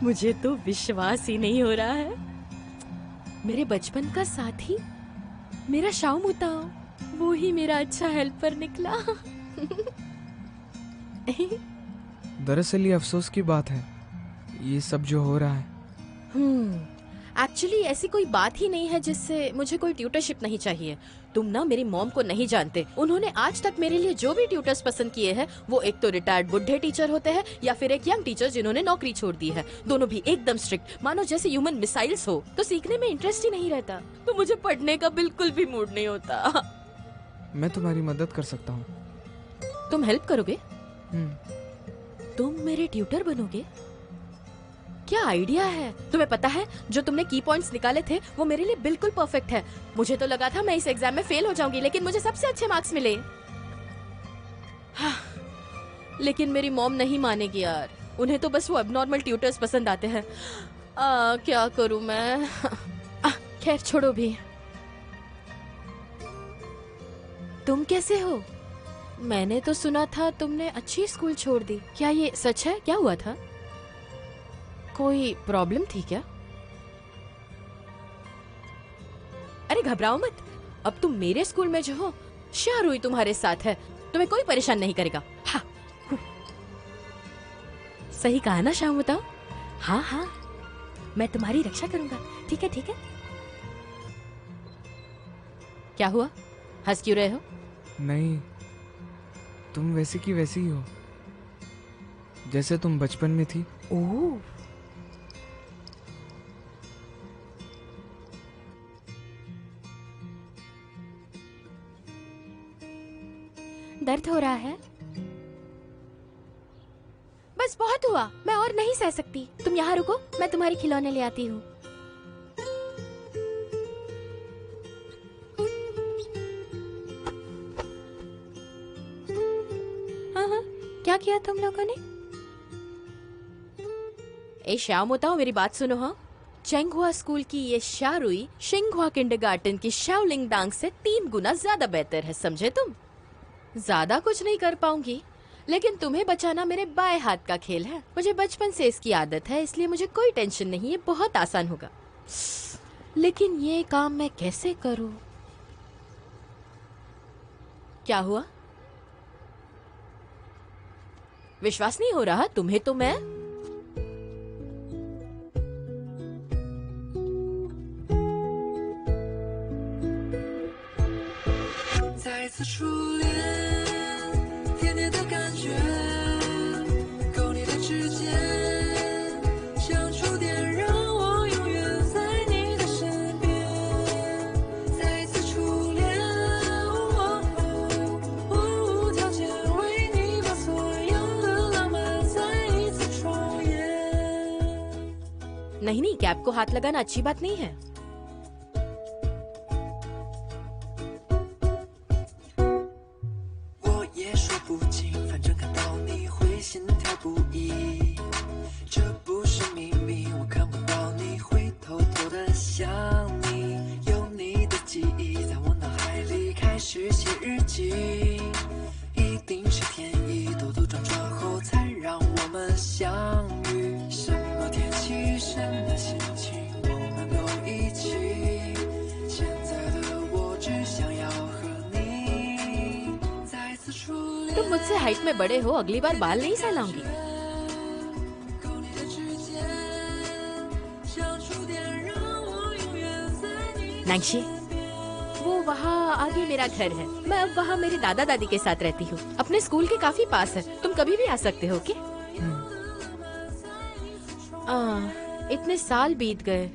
मुझे तो विश्वास ही नहीं हो रहा है। मेरे बचपन का साथी, मेरा शाओ मुताओ, वो ही मेरा अच्छा हेल्पर निकला। दरअसल ये अफसोस की बात है, ये सब जो हो रहा है। एक्चुअली ऐसी कोई बात ही नहीं है जिससे मुझे कोई ट्यूटरशिप नहीं चाहिए। तुम ना मेरी मॉम को नहीं जानते। उन्होंने आज तक मेरे लिए जो भी ट्यूटर्स पसंद किए हैं, वो एक तो रिटायर्ड बुढ़े टीचर होते हैं या फिर एक यंग टीचर जिन्होंने नौकरी छोड़ दी है। दोनों भी एकदम स्ट्रिक्ट, मानो जैसे ह्यूमन मिसाइल्स हो। तो सीखने में इंटरेस्ट ही नहीं रहता, तो मुझे पढ़ने का बिल्कुल भी मूड नहीं होता। मैं तुम्हारी मदद कर सकता हूँ। तुम हेल्प करोगे? तुम मेरे ट्यूटर बनोगे? क्या आइडिया है। तुम्हें पता है, जो तुमने की पॉइंट्स निकाले थे वो मेरे लिए बिल्कुल परफेक्ट है। मुझे तो लगा था मैं इस एग्जाम में फेल हो जाऊंगी, लेकिन मुझे सबसे अच्छे मार्क्स मिले। हाँ, लेकिन मेरी मॉम नहीं मानेगी यार। उन्हें तो बस वो एबनॉर्मल ट्यूटर्स पसंद आते हैं। क्या करूं मैं। खैर छोड़ो भी। तुम कैसे हो? मैंने तो सुना था तुमने अच्छी स्कूल छोड़ दी। क्या ये सच है? क्या हुआ था? कोई प्रॉब्लम थी क्या? अरे घबराओ मत, अब तुम मेरे स्कूल में जो हो, शाहरुई तुम्हारे साथ है, तुम्हें कोई परेशान नहीं करेगा। हाँ, सही कहा ना शाम बताओ? हाँ हाँ, मैं तुम्हारी रक्षा करूंगा। ठीक है ठीक है। क्या हुआ, हंस क्यों रहे हो? नहीं, तुम वैसी की वैसी ही हो जैसे तुम बचपन में थी। ओह, दर्द हो रहा है? बस बहुत हुआ, मैं और नहीं सह सकती। तुम यहाँ रुको, मैं तुम्हारी खिलौने ले आती हूँ। हाँ हाँ, क्या किया तुम लोगों ने? ए श्याम होता हो, मेरी बात सुनो। हाँ, चेंगहुआ स्कूल की ये शारुई शिंगहुआ किंडरगार्टन की शाओलिंग डांग से 3 गुना ज्यादा बेहतर है, समझे तुम? ज्यादा कुछ नहीं कर पाऊंगी, लेकिन तुम्हें बचाना मेरे बाएं हाथ का खेल है। मुझे बचपन से इसकी आदत है, इसलिए मुझे कोई टेंशन नहीं है, बहुत आसान होगा। लेकिन ये काम मैं कैसे करूं? क्या हुआ? विश्वास नहीं हो रहा तुम्हें? तो मैं नहीं नहीं, कैप को हाथ लगाना अच्छी बात नहीं है। तुम मुझसे हाइट में बड़े हो, अगली बार बाल नहीं सहलाऊंगी। नांगशी, वो वहाँ आगे मेरा घर है। मैं अब वहाँ मेरे दादा दादी के साथ रहती हूँ। अपने स्कूल के काफी पास है, तुम कभी भी आ सकते हो। क्या इतने साल बीत गए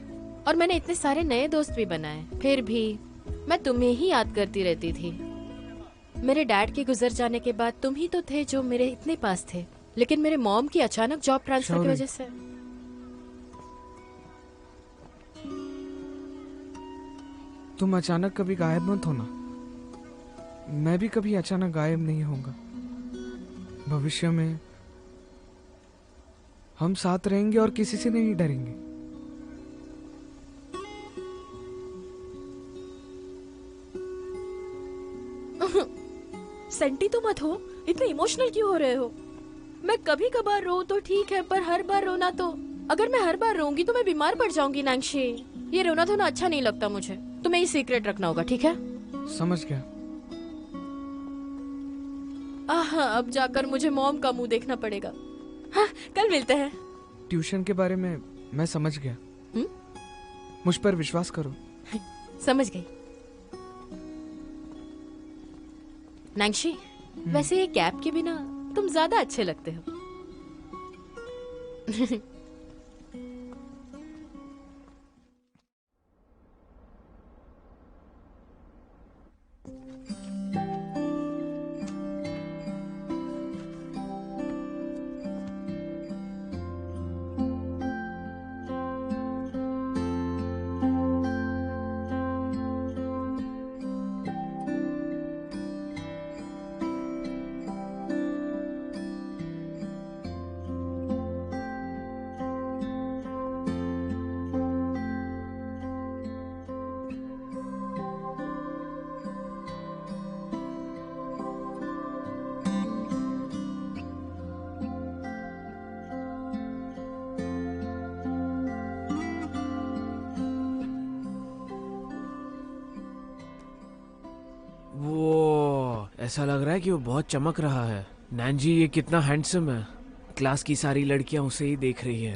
और मैंने इतने सारे नए दोस्त भी बनाए, फिर भी मैं तुम्हें ही याद करती रहती थी। मेरे डैड के गुजर जाने के बाद तुम ही तो थे जो मेरे इतने पास थे, लेकिन मेरे मॉम की अचानक जॉब ट्रांसफर की वजह से। तुम अचानक कभी गायब मत होना, मैं भी कभी अचानक गायब नहीं होऊंगा। भविष्य में हम साथ रहेंगे और किसी से नहीं डरेंगे। सेंटी तो मत हो, इतने इमोशनल क्यों हो रहे हो? मैं कभी कभार रो तो ठीक है, पर हर बार रोना तो, अगर मैं हर बार रोऊंगी तो मैं बीमार पड़ जाऊंगी नांगशी। ये रोना धोना अच्छा नहीं लगता मुझे। तुम्हें ये सीक्रेट रखना होगा, ठीक है? समझ गया। अब जाकर मुझे मॉम का मुंह देखना पड़ेगा। हाँ, कल मिलते हैं। ट्यूशन के बारे में मैं समझ गया। मुझ पर विश्वास करो। समझ गई। नांगशी, वैसे ये कैप के बिना तुम ज्यादा अच्छे लगते हो। वो ऐसा लग रहा है कि वो बहुत चमक रहा है। नैंजी, ये कितना हैंडसम है। क्लास की सारी लड़कियां उसे ही देख रही है।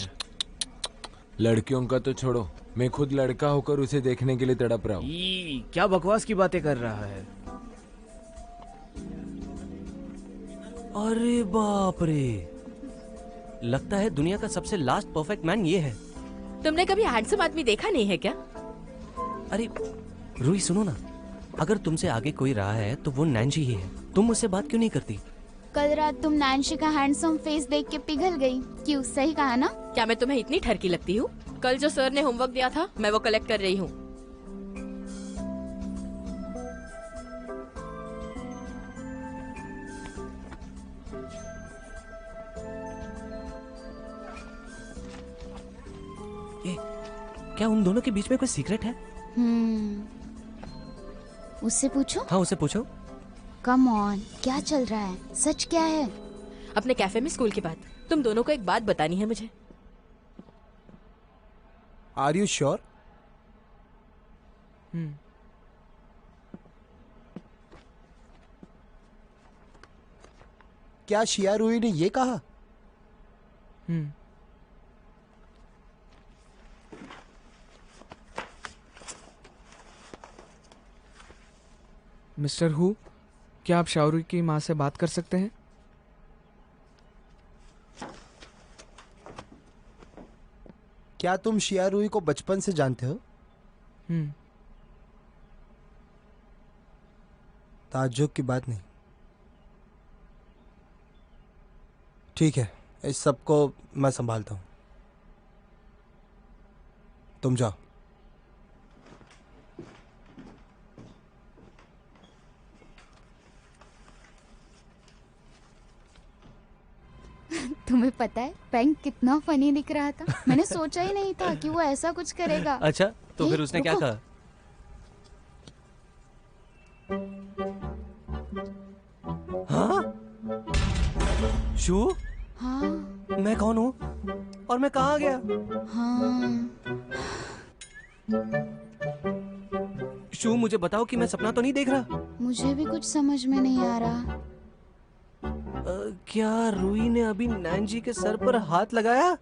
लड़कियों का तो छोड़ो, मैं खुद लड़का होकर उसे देखने के लिए तड़प रहा हूँ। क्या बकवास की बातें कर रहा है। अरे बाप रे, लगता है दुनिया का सबसे लास्ट परफेक्ट मैन ये है। तुमने कभी हैंडसम आदमी देखा नहीं है क्या? अरे रूही, सुनो ना, अगर तुमसे आगे कोई रहा है तो वो नैंजी ही है। तुम मुझसे बात क्यों नहीं करती? कल रात तुम नैंशी का हैंडसम फेस देख के पिघल गई। क्यों, सही कहा ना? क्या मैं तुम्हें इतनी ठरकी लगती हूँ? कल जो सर ने होमवर्क दिया था, मैं वो कलेक्ट कर रही हूँ। क्या उन दोनों के बीच में कोई सीक्रेट है? उससे पूछो। हाँ, उससे पूछो। कम ऑन, क्या चल रहा है? सच क्या है? अपने कैफे में स्कूल के बाद तुम दोनों को एक बात बतानी है मुझे। Are you sure? क्या शिया रूही ने ये कहा? मिस्टर हु, क्या आप शाओरुई की माँ से बात कर सकते हैं? क्या तुम शिया रूही को बचपन से जानते हो? ताज्जुब की बात नहीं। ठीक है, इस सब को मैं संभालता हूँ। तुम जाओ। तुम्हें पता है पेंग कितना फनी दिख रहा था? मैंने सोचा ही नहीं था कि वो ऐसा कुछ करेगा। अच्छा, तो ए, फिर उसने क्या रुको। कहा? हाँ? शू? हाँ मैं कौन हूँ और मैं कहाँ गया? हाँ, शू, मुझे बताओ कि मैं सपना तो नहीं देख रहा। मुझे भी कुछ समझ में नहीं आ रहा। क्या रूही ने अभी नैंजी के सर पर हाथ लगाया?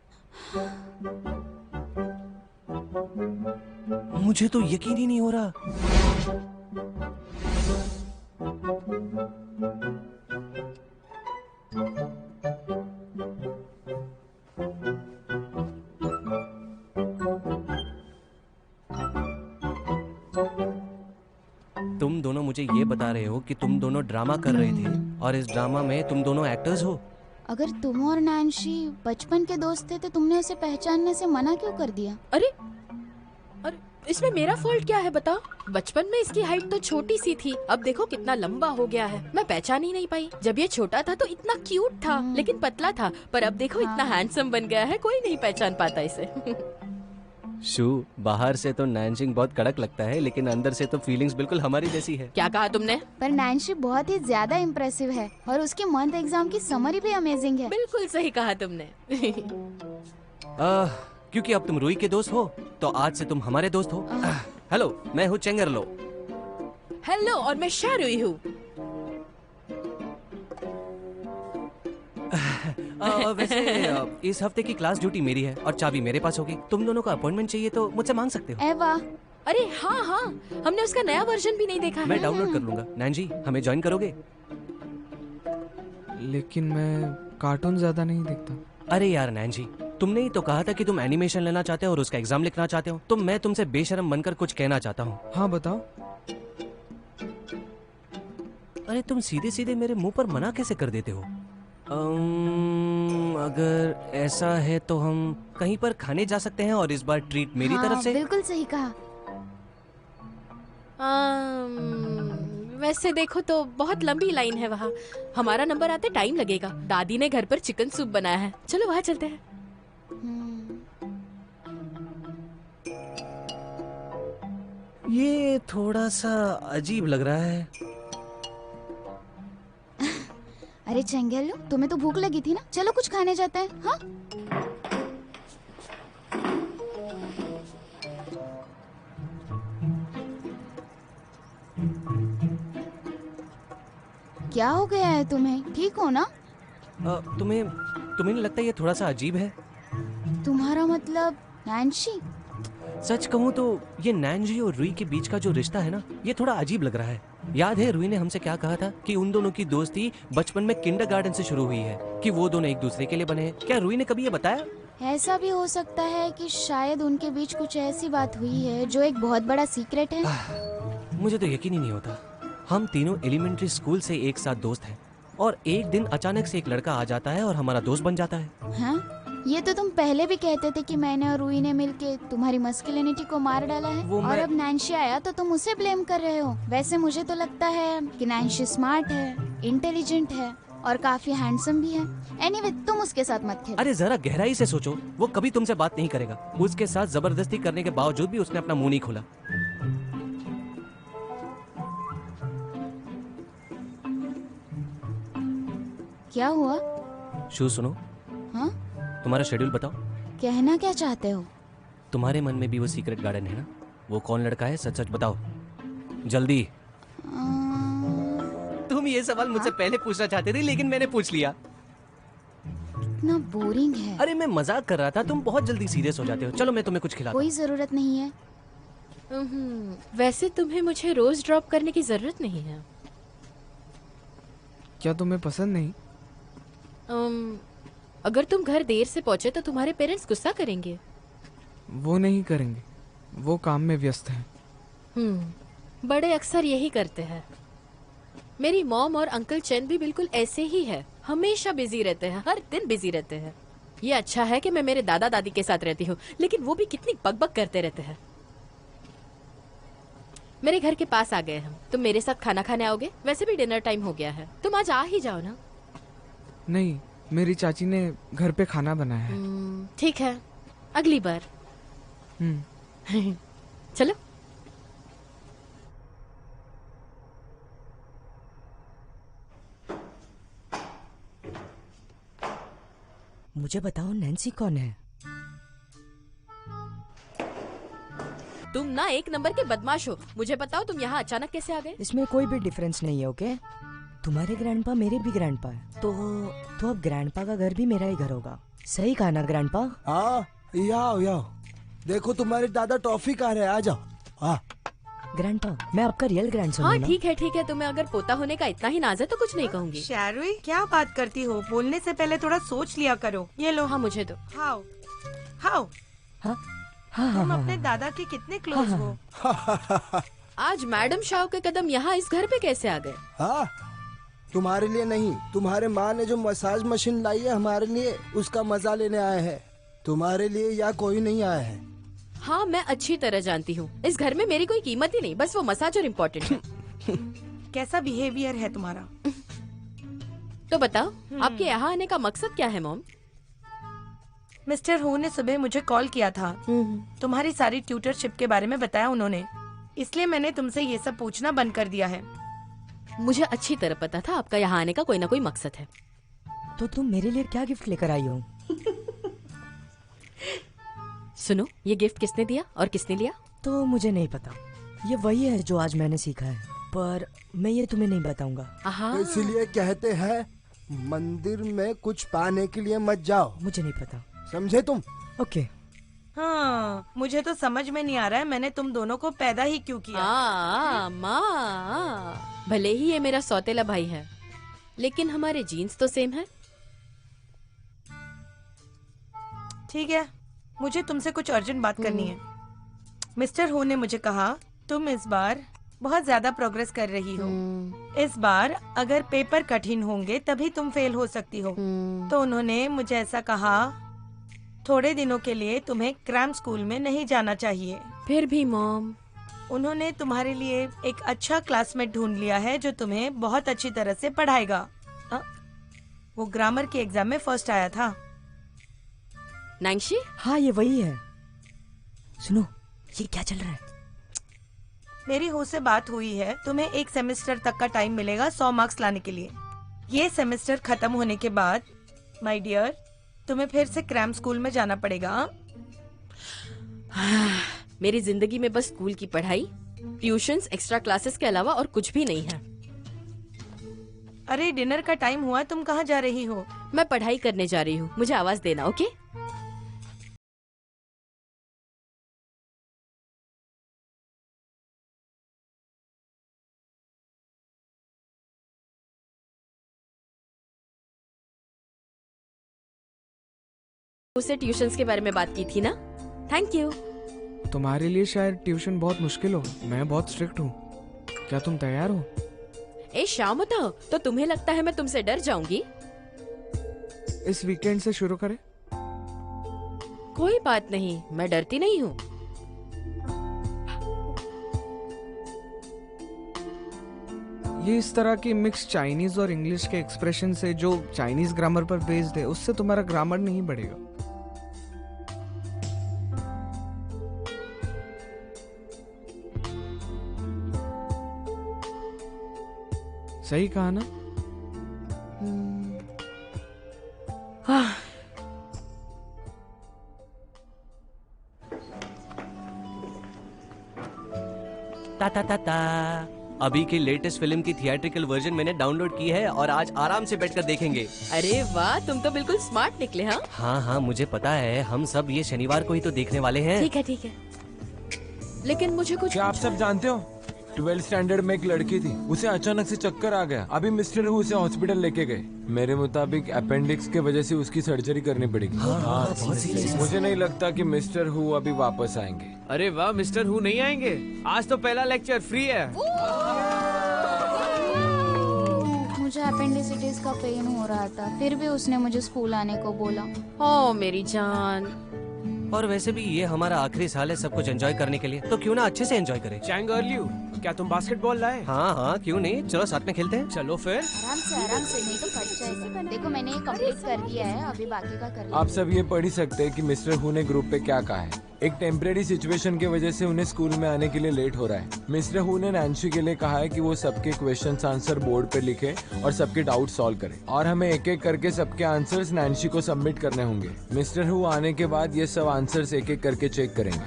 मुझे तो यकीन ही नहीं हो रहा। तुम दोनों मुझे ये बता रहे हो कि तुम दोनों ड्रामा कर रहे थे और इस ड्रामा में तुम दोनों एक्टर्स हो। अगर तुम और नैंशी बचपन के दोस्त थे तो तुमने उसे पहचानने से मना क्यों कर दिया? अरे अरे, इसमें मेरा फॉल्ट क्या है बताओ? बचपन में इसकी हाइट तो छोटी सी थी, अब देखो कितना लंबा हो गया है। मैं पहचान ही नहीं पाई। जब ये छोटा था तो इतना क्यूट था, लेकिन पतला था, पर अब देखो इतना हैंडसम बन गया है, कोई नहीं पहचान पाता इसे। शू, बाहर से तो नैनशिंग बहुत कड़क लगता है, लेकिन अंदर से तो फीलिंग्स बिल्कुल हमारी जैसी है। क्या कहा तुमने? पर नैन्शी बहुत ही ज्यादा इम्प्रेसिव है और उसकी मंथ एग्जाम की समरी भी अमेजिंग है। बिल्कुल सही कहा तुमने। क्योंकि अब तुम रूही के दोस्त हो, तो आज से तुम हमारे दोस्त हो। हेलो, मैं हूँ चेंगरलो। हेलो, और मैं शारुई हूँ। वैसे इस हफ्ते की क्लास ड्यूटी मेरी है और चाबी मेरे पास होगी। तुम दोनों का अपॉइंटमेंट चाहिए तो मुझसे मांग सकते हो। ए वाह, अरे हाँ हाँ, हमने उसका नया वर्जन भी नहीं देखा मैं है। डाउनलोड कर लूंगा। नैनजी, हमें ज्वाइन करोगे? लेकिन मैं कार्टून ज्यादा नहीं देखता। अरे यार नैनजी, तुमने ही तो कहा था कि तुम एनिमेशन लेना चाहते हो और उसका एग्जाम लिखना चाहते हो, तो मैं तुमसे बेशर्म बनकर कुछ कहना चाहता हूँ। हाँ बताओ। अरे तुम सीधे सीधे मेरे मुंह पर मना कैसे कर देते हो? अगर ऐसा है तो हम कहीं पर खाने जा सकते हैं और इस बार ट्रीट मेरी हाँ, तरफ से। बिल्कुल सही कहा। वैसे देखो तो बहुत लंबी लाइन है वहाँ। हमारा नंबर आते टाइम लगेगा। दादी ने घर पर चिकन सूप बनाया है, चलो वहाँ चलते हैं। ये थोड़ा सा अजीब लग रहा है। अरे चेंगेलो, तुम्हें तो भूख लगी थी ना, चलो कुछ खाने जाते हैं। हाँ, क्या हो गया है तुम्हें? ठीक हो ना? तुम्हें नहीं लगता ये थोड़ा सा अजीब है? तुम्हारा मतलब नैन्शी? सच कहूँ तो ये नैनजी और रूही के बीच का जो रिश्ता है ना, ये थोड़ा अजीब लग रहा है। याद है रूही ने हमसे क्या कहा था कि उन दोनों की दोस्ती बचपन में किंडरगार्टन से शुरू हुई है, कि वो दोनों एक दूसरे के लिए बने हैं। क्या रूही ने कभी ये बताया? ऐसा भी हो सकता है कि शायद उनके बीच कुछ ऐसी बात हुई है जो एक बहुत बड़ा सीक्रेट है। मुझे तो यकीन ही नहीं होता। हम तीनों एलिमेंट्री स्कूल से एक साथ दोस्त हैं और एक दिन अचानक से एक लड़का आ जाता है और हमारा दोस्त बन जाता है। हाँ? ये तो तुम पहले भी कहते थे कि मैंने और रूही ने मिलके तुम्हारी मस्कुलिनिटी को मार डाला है, और अब नैन्शी आया तो तुम उसे ब्लेम कर रहे हो। वैसे मुझे तो लगता है कि नैन्शी स्मार्ट है, इंटेलिजेंट है और काफी हैंडसम भी है। एनीवे, तुम उसके साथ मत खेलो। अरे जरा गहराई से सोचो, वो कभी तुमसे बात नहीं करेगा। उसके साथ जबरदस्ती करने के बावजूद भी उसने अपना मुंह नहीं खोला। क्या हुआ? शू सुनो। हाँ? तुम्हारा शेड्यूल बताओ। कहना क्या चाहते हो? तुम्हारे मन में भी वो सीक्रेट गार्डन है ना? वो कौन लड़का है, सच सच बताओ जल्दी। तुम ये सवाल मुझसे पहले पूछना चाहते थे, लेकिन मैंने पूछ लिया। कितना बोरिंग है। अरे मैं मजाक कर रहा था, तुम बहुत जल्दी सीरियस हो जाते हो। चलो मैं तुम्हें कुछ खिलाता हूँ। कोई जरूरत नहीं है। वैसे तुम्हें मुझे रोज ड्रॉप करने की जरूरत नहीं है। क्या तुम्हें पसंद नहीं? अगर तुम घर देर से पहुंचे तो तुम्हारे पेरेंट्स गुस्सा करेंगे। वो नहीं करेंगे, वो काम में व्यस्त हैं। बड़े अक्सर यही करते हैं। मेरी मॉम और अंकल चैन भी बिल्कुल ऐसे ही है, हमेशा बिजी रहते हैं, हर दिन बिजी रहते हैं। ये अच्छा है कि मैं मेरे दादा दादी के साथ रहती हूँ, लेकिन वो भी कितनी बकबक करते रहते हैं। मेरे घर के पास आ गए हम। तुम मेरे साथ खाना खाने आओगे? वैसे भी डिनर टाइम हो गया है, तुम आज आ ही जाओ ना। नहीं, मेरी चाची ने घर पे खाना बनाया है। ठीक है, अगली बार। चलो। मुझे बताओ नैन्सी कौन है? तुम ना एक नंबर के बदमाश हो। मुझे बताओ तुम यहाँ अचानक कैसे आ गए? इसमें कोई भी डिफरेंस नहीं है, ओके? तुम्हारे ग्रैंडपा मेरे भी ग्रैंडपा है, तो अब ग्रैंडपा का घर भी मेरा ही घर होगा। सही कहा ना ग्रैंडपा? हाँ, याओ देखो तुम्हारे दादा टॉफी खा रहे हैं, आ जाओ। हाँ ग्रैंडपा, मैं आपका रियल ग्रैंडसन हाँ हूँ ना? ठीक है। तुम्हें अगर पोता होने का इतना ही नाज है तो कुछ नहीं कहूंगी। शारुई, क्या बात करती हो? बोलने से पहले थोड़ा सोच लिया करो। ये लो। हाँ मुझे दो। हाउ हाउ तुम अपने दादा के कितने क्लोज हो? आज मैडम शाह के कदम यहाँ इस घर पे कैसे आ गए? हाँ, तुम्हारे लिए नहीं, तुम्हारे माँ ने जो मसाज मशीन लाई है हमारे लिए, उसका मजा लेने आए हैं। तुम्हारे लिए या कोई नहीं आया है। हाँ मैं अच्छी तरह जानती हूँ, इस घर में मेरी कोई कीमत ही नहीं, बस वो मसाज और इम्पोर्टेंट है। कैसा बिहेवियर है तुम्हारा? तो बताओ आपके यहाँ आने का मकसद क्या है मॉम? मिस्टर हु ने सुबह मुझे कॉल किया था। तुम्हारी सारी ट्यूटरशिप के बारे में बताया उन्होंने, इसलिए मैंने तुमसे ये सब पूछना बंद कर दिया है। मुझे अच्छी तरह पता था आपका यहाँ आने का कोई ना कोई मकसद है। तो तुम मेरे लिए क्या गिफ्ट लेकर आई हो? सुनो, ये गिफ्ट किसने दिया और किसने लिया? तो मुझे नहीं पता। ये वही है जो आज मैंने सीखा है, पर मैं ये तुम्हें नहीं बताऊंगा। तो इसलिए कहते हैं मंदिर में कुछ पाने के लिए मत जाओ। मुझे नहीं पता, समझे तुम? ओके। हाँ, मुझे तो समझ में नहीं आ रहा है मैंने तुम दोनों को पैदा ही क्यों किया। माँ, भले ही ये मेरा सौतेला भाई है, लेकिन हमारे जीन्स तो सेम है। ठीक है, मुझे तुमसे कुछ अर्जेंट बात करनी है। मिस्टर हु ने मुझे कहा तुम इस बार बहुत ज्यादा प्रोग्रेस कर रही हो। इस बार अगर पेपर कठिन होंगे तभी तुम फेल हो सकती हो। तो उन्होंने मुझे ऐसा कहा, थोड़े दिनों के लिए तुम्हें क्रैम स्कूल में नहीं जाना चाहिए। फिर भी मॉम, उन्होंने तुम्हारे लिए एक अच्छा क्लासमेट ढूंढ लिया है जो तुम्हें बहुत अच्छी तरह से पढ़ाएगा। वो ग्रामर के एग्जाम में फर्स्ट आया था। नैंशी? हाँ, ये वही है। सुनो, ये क्या चल रहा है? मेरी हो से बात हुई है, तुम्हें एक सेमेस्टर तक का टाइम मिलेगा 100 मार्क्स लाने के लिए। ये सेमेस्टर खत्म होने के बाद माय डियर, तुम्हें फिर से क्रैम स्कूल में जाना पड़ेगा। मेरी जिंदगी में बस स्कूल की पढ़ाई, ट्यूशंस, एक्स्ट्रा क्लासेस के अलावा और कुछ भी नहीं है। अरे डिनर का टाइम हुआ, तुम कहाँ जा रही हो? मैं पढ़ाई करने जा रही हूँ, मुझे आवाज देना, ओके? उसे ट्यूशंस के बारे में बात की थी ना? Thank you. तुम्हारे लिए शायद ट्यूशन बहुत मुश्किल हो, मैं बहुत स्ट्रिक्ट हूँ। क्या तुम तैयार हो? ए शाम बताओ, तो तुम्हें लगता है मैं तुमसे डर जाऊंगी? इस वीकेंड से शुरू करें? कोई बात नहीं, मैं डरती नहीं हूँ। ये इस तरह की मिक्स चाइनीज और इंग्लिश के एक्सप्रेशन से जो चाइनीज ग्रामर पर बेस्ड है, उससे तुम्हारा ग्रामर नहीं बढ़ेगा। सही कहा ना? ता ता ता ता। अभी की लेटेस्ट फिल्म की थिएट्रिकल वर्जन मैंने डाउनलोड की है और आज आराम से बैठकर देखेंगे। अरे वाह, तुम तो बिल्कुल स्मार्ट निकले। हाँ हाँ हाँ, मुझे पता है, हम सब ये शनिवार को ही तो देखने वाले हैं। ठीक है ठीक है, लेकिन मुझे कुछ क्या आप सब जानते हो 12th स्टैंडर्ड में एक लड़की थी, उसे अचानक से चक्कर आ गया। अभी मिस्टर हु उसे हॉस्पिटल लेके गए। मेरे मुताबिक अपेंडिक्स के वजह से उसकी सर्जरी करनी पड़ेगी। मुझे नहीं लगता कि मिस्टर हु अभी वापस आएंगे। अरे वाह, मिस्टर हु नहीं आएंगे? आज तो पहला लेक्चर फ्री है। मुझे अपेंडिसिटिस का पेन हो रहा था, फिर भी उसने मुझे स्कूल आने को बोला। ओ मेरी जान। और वैसे भी ये हमारा आखिरी साल है सब कुछ एंजॉय करने के लिए, तो क्यों ना अच्छे से एंजॉय करें। चैंग अर्लियू, क्या तुम बास्केटबॉल लाए? हाँ हाँ, क्यों नहीं, चलो साथ में खेलते हैं। चलो फिर। आराम से नहीं तो फट जाएगा। देखो मैंने ये कंप्लीट कर दिया है, अभी बाकी का कर आप सब ये पढ़ ही सकते हैं कि मिस्टर हु ने ग्रुप पे क्या कहा है। एक टेम्परेरी सिचुएशन की वजह से उन्हें स्कूल में आने के लिए लेट हो रहा है। मिस्टर हु ने नैन्सी के लिए कहा है कि वो सबके क्वेश्चंस आंसर बोर्ड पे लिखे और सबके डाउट सॉल्व करे, और हमें एक एक करके सबके आंसर्स नैन्सी को सबमिट करने होंगे। मिस्टर हु आने के बाद ये सब आंसर्स एक एक करके चेक करेंगे।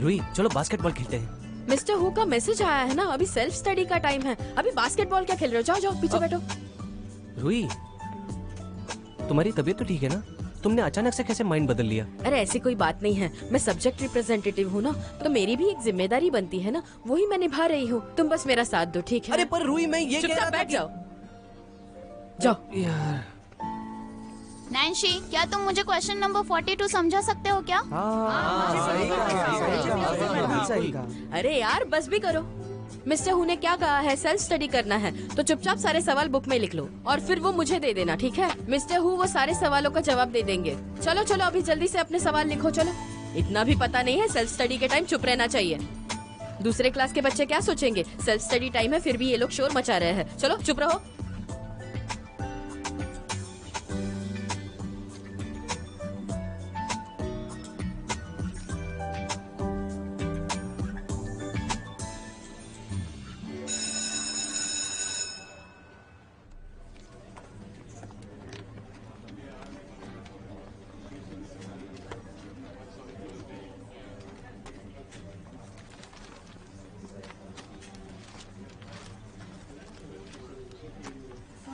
रुई, चलो बास्केटबॉल खेलते हैं। मिस्टर हु का मैसेज आया है ना, अभी सेल्फ स्टडी का टाइम है। अभी बास्केटबॉल क्या खेल रहे हो? जाओ जाओ पीछे बैठो। रुई, तुम्हारी तबीयत तो ठीक है ना? तुमने अचानक से कैसे माइंड बदल लिया? अरे ऐसी कोई बात नहीं है, मैं सब्जेक्ट रिप्रेजेंटेटिव हूँ ना, तो मेरी भी एक जिम्मेदारी बनती है ना, वही मैं निभा रही हूँ। तुम बस मेरा साथ दो, ठीक है? अरे पर रुई, मैं ये कह रहा चुपचाप था बैठ कि... जाओ। जाओ यार, नैन्सी, क्या तुम मुझे क्वेश्चन नंबर 42 समझा सकते हो क्या? सही कहा। अरे यार बस भी करो। मिस्टर हु ने क्या कहा है, सेल्फ स्टडी करना है, तो चुपचाप सारे सवाल बुक में लिख लो और फिर वो मुझे दे देना, ठीक है? मिस्टर हु वो सारे सवालों का जवाब दे देंगे। चलो चलो अभी जल्दी से अपने सवाल लिखो। चलो, इतना भी पता नहीं है, सेल्फ स्टडी के टाइम चुप रहना चाहिए। दूसरे क्लास के बच्चे क्या सोचेंगे, सेल्फ स्टडी टाइम है फिर भी ये लोग शोर मचा रहे हैं। चलो चुप रहो।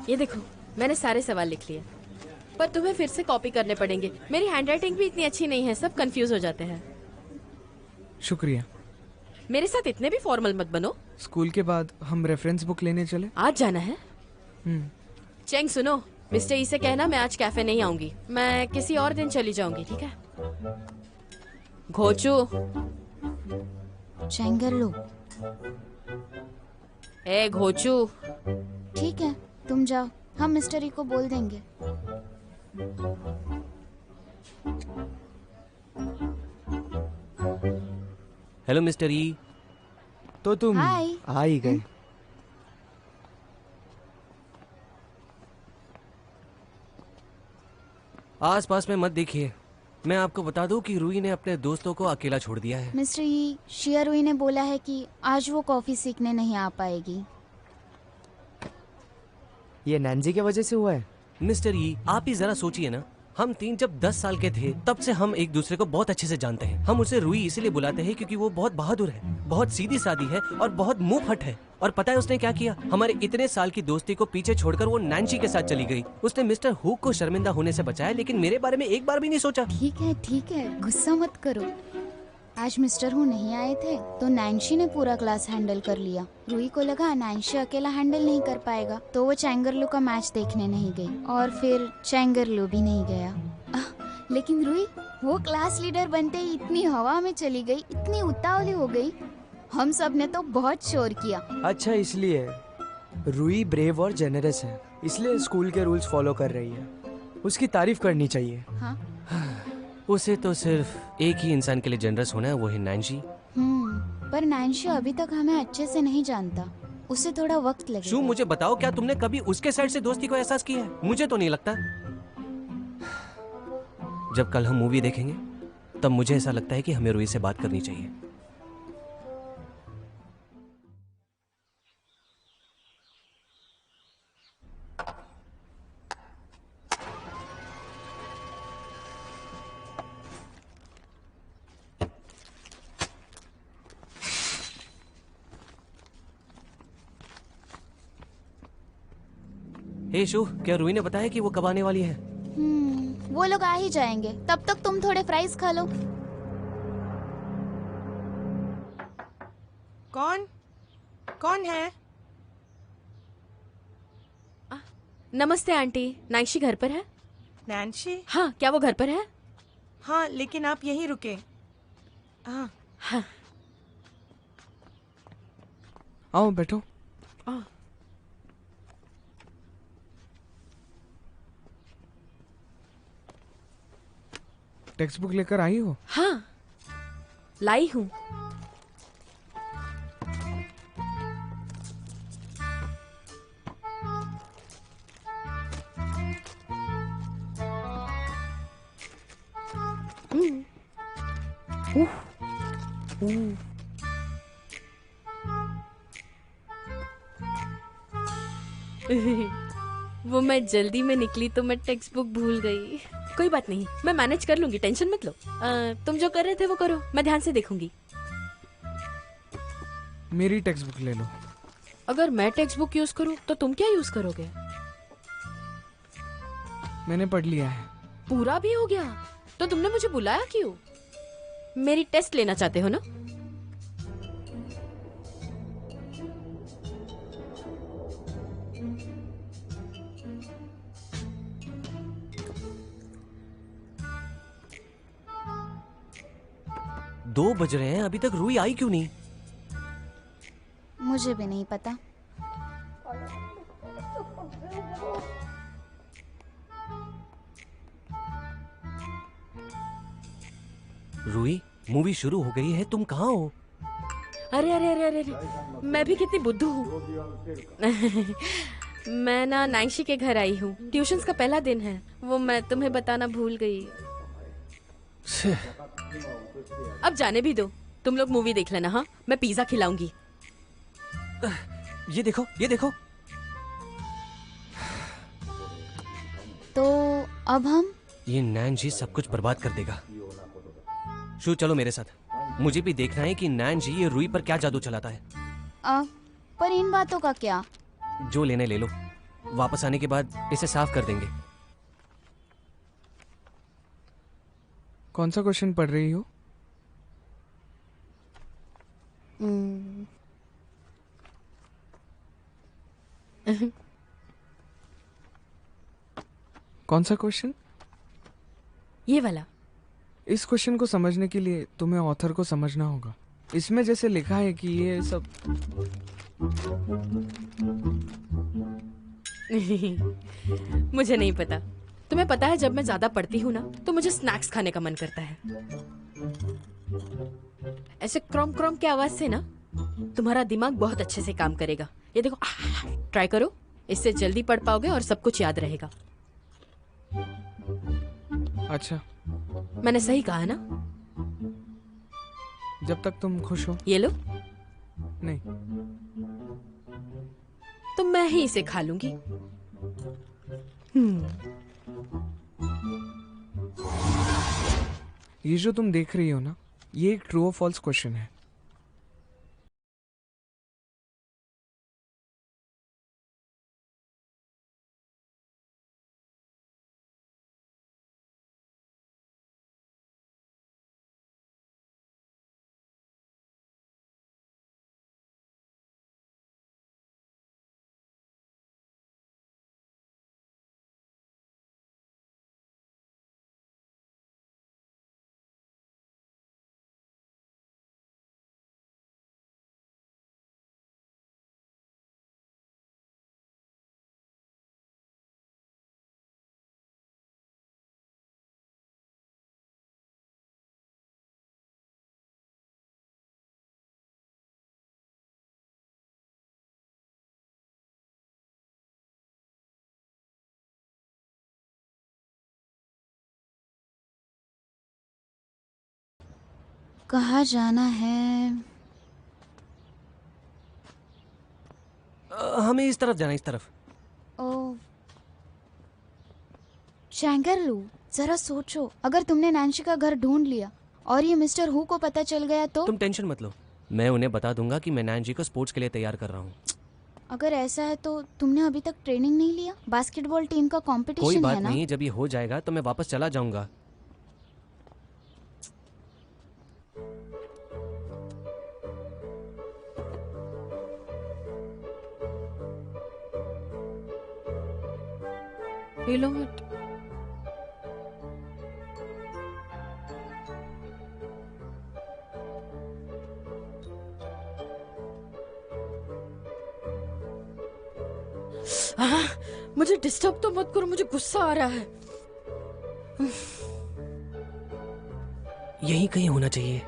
ये देखो, मैंने सारे सवाल लिख लिए, पर तुम्हें फिर से कॉपी करने पड़ेंगे। मेरी हैंडराइटिंग भी इतनी अच्छी नहीं है, सब कंफ्यूज हो जाते हैं। शुक्रिया। मेरे साथ इतने भी फॉर्मल मत बनो। स्कूल के बाद हम रेफरेंस बुक लेने चले। आज जाना है? चेंग सुनो, मिस्टर ई से कहना मैं आज कैफे नहीं आऊंगी, मैं किसी और दिन चली जाऊंगी, ठीक है? घोचू। चेंगरलू। ए घोचू। ठीक है, तुम जाओ, हम मिस्टर ई को बोल देंगे। हेलो मिस्टर ई। तो तुम हाय। आ ही गए। आस पास में मत देखिए। मैं आपको बता दूं कि रूही ने अपने दोस्तों को अकेला छोड़ दिया है। मिस्टर ई, शिया रूही ने बोला है कि आज वो कॉफी सीखने नहीं आ पाएगी। ये नैन्जी की वजह से हुआ है। मिस्टर ई, आप ही जरा सोचिए ना, हम तीन जब 10 साल के थे तब से हम एक दूसरे को बहुत अच्छे से जानते हैं। हम उसे रूही इसलिए बुलाते हैं क्योंकि वो बहुत बहादुर है, बहुत सीधी सादी है और बहुत मुंह फट है। और पता है उसने क्या किया? हमारे इतने साल की दोस्ती को पीछे छोड़कर वो नैन्सी के साथ चली गई। उसने मिस्टर हुक को शर्मिंदा होने से बचाया, लेकिन मेरे बारे में एक बार भी नहीं सोचा। ठीक है, गुस्सा मत करो। आज मिस्टर हु नहीं आए थे तो नैन्सी ने पूरा क्लास हैंडल कर लिया। रूही को लगा नैन्सी अकेला हैंडल नहीं कर पाएगा, तो वो चैंगरलू का मैच देखने नहीं गई और फिर चैंगरलू भी नहीं गया। लेकिन रूही वो क्लास लीडर बनते ही इतनी हवा में चली गई, इतनी उतावली हो गई, हम सब ने तो बहुत शोर किया। अच्छा, इसलिए रूही ब्रेव और जेनरस है, इसलिए स्कूल के रूल्स फॉलो कर रही है। उसकी तारीफ करनी चाहिए। हाँ? उसे तो सिर्फ एक ही इंसान के लिए जनरस होना है, वो है नैन्सी। पर नैन्सी अभी तक हमें अच्छे से नहीं जानता, उसे थोड़ा वक्त लगेगा। शू, मुझे बताओ, क्या तुमने कभी उसके साइड से दोस्ती को एहसास किया है? मुझे तो नहीं लगता। जब कल हम मूवी देखेंगे तब मुझे ऐसा लगता है कि हमें रूही से बात करनी चाहिए। हे शू, क्या रूही ने बताया कि वो कब आने वाली है? वो लोग आ ही जाएंगे, तब तक तुम थोड़े फ्राइज खा लो। कौन है? नमस्ते आंटी, नैन्सी घर पर है? नैन्सी? हाँ, क्या वो घर पर है? हाँ, लेकिन आप यहीं रुके। हाँ। आओ बैठो। टेक्स्ट बुक लेकर आई हो? हाँ, लाई हूँ। वो मैं जल्दी में निकली तो मैं टेक्स्ट बुक भूल गई। कोई बात नहीं, मैं मैनेज कर लूंगी, टेंशन मत लो। तुम जो कर रहे थे वो करो, मैं ध्यान से देखूंगी। मेरी टेक्स्ट बुक ले लो। अगर मैं टेक्स्ट बुक यूज करूं तो तुम क्या यूज करोगे? मैंने पढ़ लिया है। पूरा भी हो गया? तो तुमने मुझे बुलाया क्यों? मेरी टेस्ट लेना चाहते हो ना? दो बज रहे हैं, अभी तक रूही आई क्यों नहीं? मुझे भी नहीं पता। रूही, मूवी शुरू हो गई है, तुम कहाँ हो? अरे अरे अरे अरे, मैं भी कितनी बुद्धू हूँ। मैं ना नैन्सी के घर आई हूँ, ट्यूशन्स का पहला दिन है, वो मैं तुम्हें बताना भूल गई। अब जाने भी दो, तुम लोग मूवी देख लेना। हाँ, मैं पिज्जा खिलाऊंगी। ये देखो, ये देखो। तो अब हम? ये नैन्सी सब कुछ बर्बाद कर देगा। शू, चलो मेरे साथ, मुझे भी देखना है कि नैन्सी ये रूही पर क्या जादू चलाता है। पर इन बातों का क्या? जो लेने ले लो। वापस आने के बाद इसे साफ कर देंगे। कौन सा क्वेश्चन पढ़ रही हो? कौन सा क्वेश्चन? ये वाला। इस क्वेश्चन को समझने के लिए तुम्हें ऑथर को समझना होगा। इसमें जैसे लिखा है कि ये सब मुझे नहीं पता। तुम्हें पता है जब मैं ज्यादा पढ़ती हूँ ना तो मुझे स्नैक्स खाने का मन करता है। ऐसे क्रोम क्रोम की आवाज से ना तुम्हारा दिमाग बहुत अच्छे से काम करेगा। ये देखो, ट्राई करो, इससे जल्दी पढ़ पाओगे और सब कुछ याद रहेगा। अच्छा, मैंने सही कहा ना? जब तक तुम खुश हो। ये लो। नहीं, तो मैं ही इसे खा लूंगी। ये जो तुम देख रही हो ना, ये एक ट्रू और फॉल्स क्वेश्चन है। कहाँ जाना है? हमें इस तरफ जाना है, इस तरफ। ओ चैंगरलू, जरा सोचो, अगर तुमने नैन्सी का घर ढूंढ लिया और ये मिस्टर हु को पता चल गया तो? तुम टेंशन मत लो, मैं उन्हें बता दूंगा कि मैं नैन्सी को स्पोर्ट्स के लिए तैयार कर रहा हूँ। अगर ऐसा है तो तुमने अभी तक ट्रेनिंग नहीं लिया? बास्केटबॉल टीम का कंपटीशन कोई है बात ना? नहीं, जब ये हो जाएगा तो मैं वापस चला जाऊंगा। हिलो मत। मुझे डिस्टर्ब तो मत करो, मुझे गुस्सा आ रहा है। यही कहीं होना चाहिए।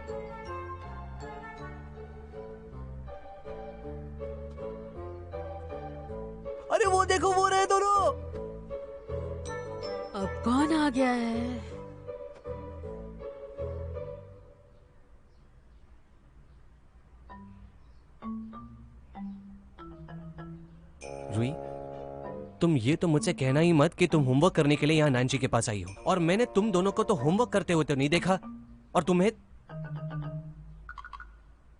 अरे वो देखो, वो रहे दोनों। अब कौन आ गया है? रुई, तुम ये तो मुझसे कहना ही मत कि तुम होमवर्क करने के लिए यहाँ नैन्सी के पास आई हो, और मैंने तुम दोनों को तो होमवर्क करते हुए तो नहीं देखा। और तुम्हें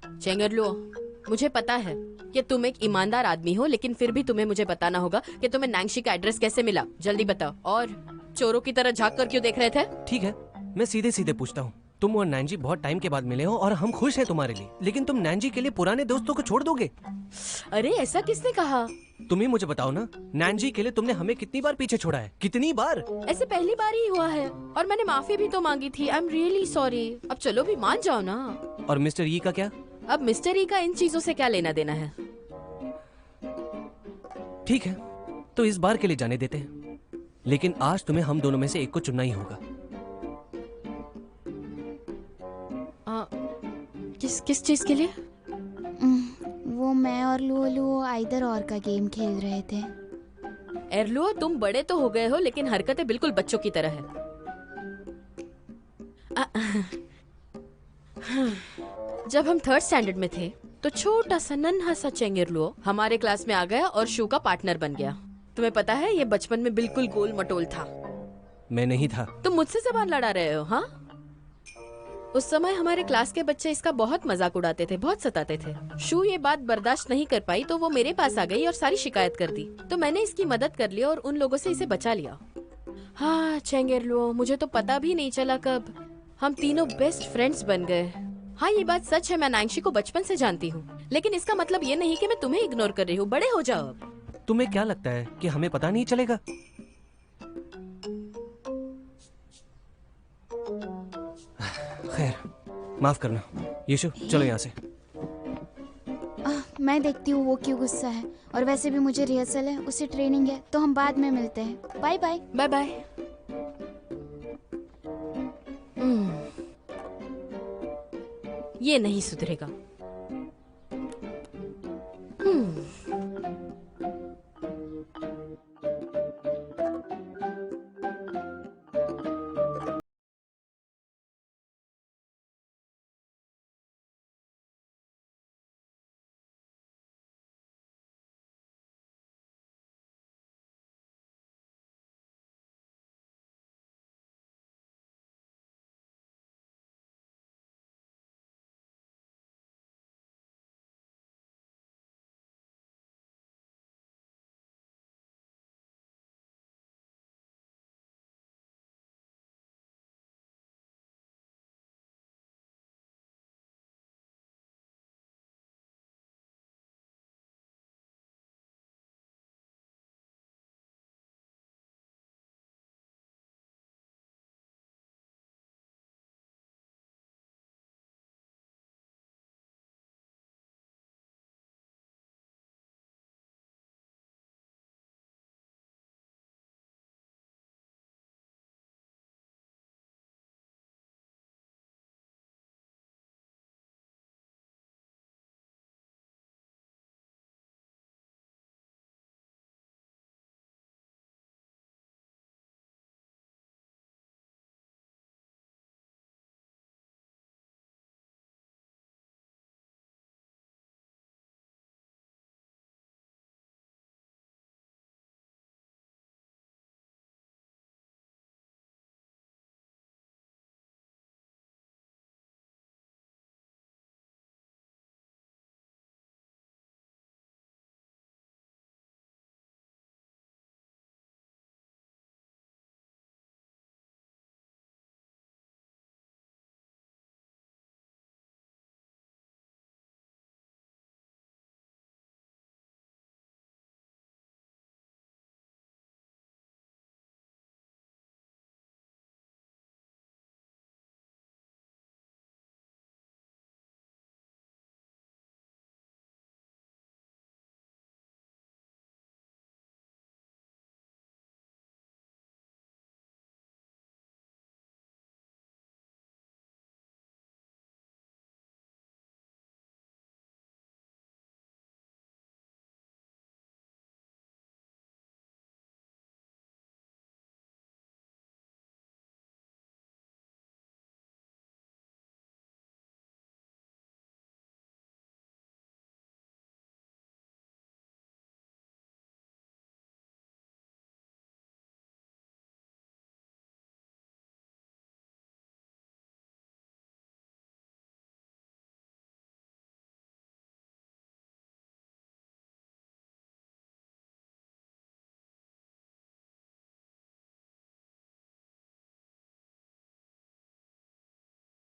चेंगरलुओ, मुझे पता है कि तुम एक ईमानदार आदमी हो, लेकिन फिर भी तुम्हें मुझे बताना होगा कि तुम्हें नैन्सी का एड्रेस कैसे मिला। जल्दी बताओ। और चोरों की तरह झांक कर क्यों देख रहे थे? ठीक है, मैं सीधे सीधे पूछता हूँ। तुम और नैन्सी बहुत टाइम के बाद मिले हो और हम खुश हैं तुम्हारे लिए, लेकिन तुम नैन्सी के लिए पुराने दोस्तों को छोड़ दोगे? अरे ऐसा किसने कहा? तुम ही मुझे बताओ ना, नैन्सी के लिए तुमने हमें कितनी बार पीछे छोड़ा है? कितनी बार? ऐसे पहली बार ही हुआ है, और मैंने माफी भी तो मांगी थी। I am really sorry. अब चलो भी मान जाओ ना। और मिस्टर ई का क्या? अब मिस्टर ई का इन चीजों से क्या लेना देना है? ठीक है, तो इस बार के लिए जाने देते हैं, लेकिन आज तुम्हें हम दोनों में से एक को चुनना ही होगा। किस चीज के लिए? वो मैं और लुओ आइदर और का गेम खेल रहे थे। एरलुओ, तुम बड़े तो हो गए हो, लेकिन हरकतें बिल्कुल बच्चों की तरह है। जब हम 3rd स्टैंडर्ड में थे तो छोटा सा नन्हा सा चेंगरलुओ हमारे क्लास में आ गया और शू का पार्टनर बन गया। तुम्हें पता है, ये बचपन में बिल्कुल गोल मटोल था। मैं नहीं था। तुम मुझसे जबान लड़ा रहे हो? हाँ, उस समय हमारे क्लास के बच्चे इसका बहुत मजाक उड़ाते थे, बहुत सताते थे। शू ये बात बर्दाश्त नहीं कर पाई तो वो मेरे पास आ गई और सारी शिकायत कर दी। तो मैंने इसकी मदद कर ली और उन लोगों से इसे बचा लिया। हाँ चेंगेरलुओ, मुझे तो पता भी नहीं चला कब हम तीनों बेस्ट फ्रेंड्स बन गए। हाँ ये बात सच है, मैं नांगशी को बचपन से जानती हूँ, लेकिन इसका मतलब ये नहीं कि मैं तुम्हें इग्नोर कर रही हूँ। बड़े हो जाओ अब। तुम्हें क्या लगता है कि हमें पता नहीं चलेगा? खैर, माफ करना। यीशु, चलो यहाँ से। मैं देखती हूँ वो क्यों गुस्सा है, और वैसे भी मुझे रिहर्सल है, उसे ट्रेनिंग है, तो हम बाद में मिलते हैं। Bye bye. Bye bye. ये नहीं सुधरेगा।